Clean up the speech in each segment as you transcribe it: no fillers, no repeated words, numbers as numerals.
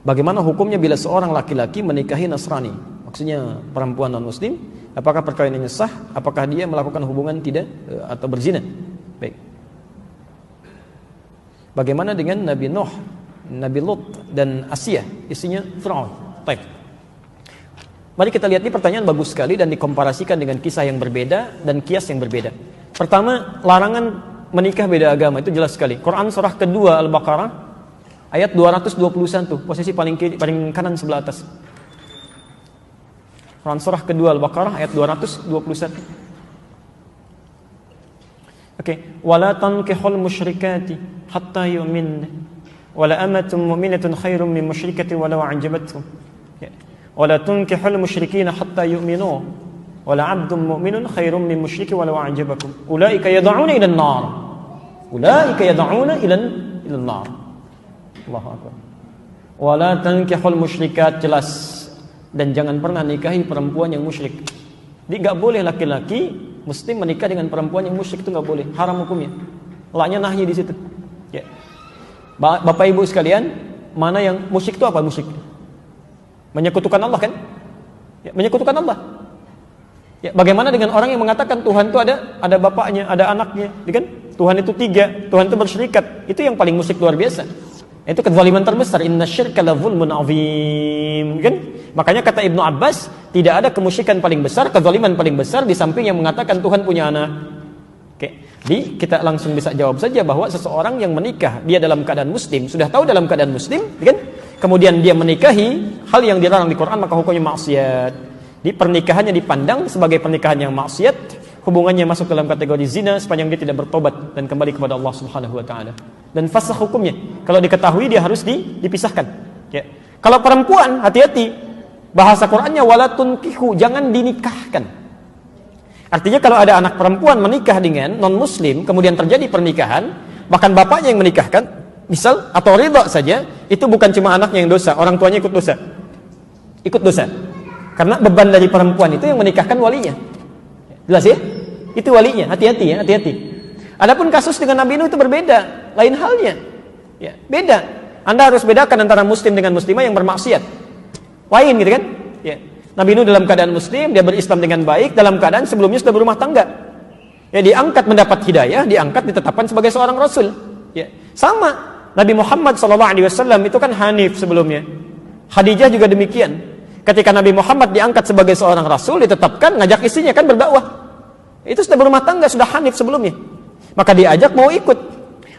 Bagaimana hukumnya bila seorang laki-laki menikahi Nasrani? Maksudnya perempuan non-muslim, apakah perkawinannya sah? Apakah dia melakukan hubungan tidak atau berzina? Baik. Bagaimana dengan Nabi Nuh, Nabi Lut dan Asiyah, istrinya Fir'aun? Baik. Mari kita lihat, ini pertanyaan bagus sekali dan dikomparasikan dengan kisah yang berbeda dan kias yang berbeda. Pertama, larangan menikah beda agama itu jelas sekali. Quran surah kedua Al-Baqarah ayat 221, posisi paling kanan sebelah atas. Quran surah kedua Al-Baqarah ayat 221. Oke, wala tankihul musyrikati hatta yu'min wala amatun mu'minatun khairum min musyrikati walau a'jabatkum. Wala tunkihul musyrikina hatta yu'minu wala 'abdun mu'minun khairum min musyriki walau a'jabakum. Ulaika yad'una ila an-nar. Ulaika yad'una ila an-nar. Allahu akbar. Wala tankihul musyrikat, jelas, dan jangan pernah nikahi perempuan yang musyrik. Jadi enggak boleh laki-laki muslim menikah dengan perempuan yang musyrik, itu enggak boleh, haram hukumnya. Laknya nahyi di situ. Ya. Bapak Ibu sekalian, mana yang musyrik itu apa musyrik? Menyekutukan Allah kan? Ya, menyekutukan Allah. Ya, bagaimana dengan orang yang mengatakan Tuhan itu ada bapaknya, ada anaknya, kan? Tuhan itu 3, Tuhan itu bersyirikat. Itu yang paling musyrik luar biasa. Itu kezaliman terbesar. Innasyirka la zulmun azim, kan? Makanya kata Ibnu Abbas, tidak ada kemusyrikan paling besar, kezaliman paling besar di samping yang mengatakan Tuhan punya anak. Oke. Jadi kita langsung bisa jawab saja bahwa seseorang yang menikah dia dalam keadaan muslim, sudah tahu dalam keadaan muslim, kan? Kemudian dia menikahi hal yang dilarang di Quran, maka hukumnya maksiat. Di pernikahannya dipandang sebagai pernikahan yang maksiat, hubungannya masuk dalam kategori zina sepanjang dia tidak bertobat dan kembali kepada Allah Subhanahu wa taala. Dan fasakh hukumnya. Kalau diketahui dia harus dipisahkan. Ya. Kalau perempuan, hati-hati. Bahasa Qur'annya wala tunkihu, jangan dinikahkan. Artinya kalau ada anak perempuan menikah dengan non-muslim, kemudian terjadi pernikahan, bahkan bapaknya yang menikahkan, misal atau ridha saja, itu bukan cuma anaknya yang dosa, orang tuanya ikut dosa. Ikut dosa. Karena beban dari perempuan itu yang menikahkan walinya. Jelas ya? Itu walinya, hati-hati ya, hati-hati. Adapun kasus dengan Nabi Nuh itu berbeda, lain halnya. Ya, beda. Anda harus bedakan antara muslim dengan muslimah yang bermaksiat. Lain gitu kan? Ya. Nabi Nuh dalam keadaan muslim, dia berislam dengan baik, dalam keadaan sebelumnya sudah berumah tangga. Ya, diangkat mendapat hidayah, diangkat ditetapkan sebagai seorang rasul. Ya. Sama, Nabi Muhammad SAW itu kan hanif sebelumnya. Khadijah juga demikian. Ketika Nabi Muhammad diangkat sebagai seorang rasul, ditetapkan, ngajak istrinya kan berdakwah. Itu sudah berumah tangga, sudah hanif sebelumnya. Maka diajak mau ikut.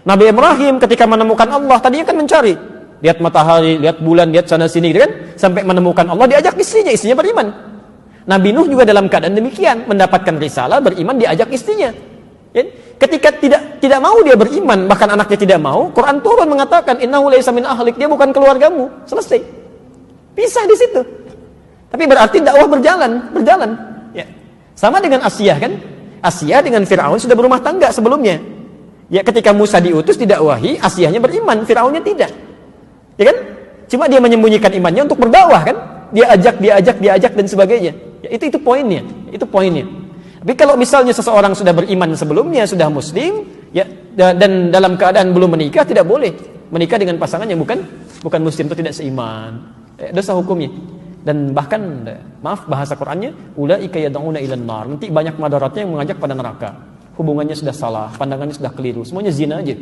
Nabi Ibrahim ketika menemukan Allah, tadinya kan mencari. Lihat matahari, lihat bulan, lihat sana sini kan, sampai menemukan Allah, diajak istrinya beriman. Nabi Nuh juga dalam keadaan demikian, mendapatkan risalah, beriman, diajak istrinya. Ya? Ketika tidak mau dia beriman, bahkan anaknya tidak mau, Quran turun mengatakan innahu laysa min ahlik, dia bukan keluargamu. Selesai. Pisah di situ. Tapi berarti dakwah berjalan. Ya. Sama dengan Asiyah kan? Asiyah dengan Fir'aun sudah berumah tangga sebelumnya. Ya, ketika Musa diutus didakwahi, Asiyahnya beriman, Fir'aunnya tidak. Ya kan? Cuma dia menyembunyikan imannya untuk berdakwah kan? Dia ajak dan sebagainya. Ya, itu poinnya. Itu poinnya. Tapi kalau misalnya seseorang sudah beriman sebelumnya, sudah muslim, ya, dan dalam keadaan belum menikah, tidak boleh menikah dengan pasangan yang bukan muslim, itu tidak seiman. Dosa hukumnya. Dan bahkan, maaf bahasa Qur'annya, ulaika yad'una ilan nar. Nanti banyak madaratnya yang mengajak pada neraka. Hubungannya sudah salah, pandangannya sudah keliru, semuanya zina aja.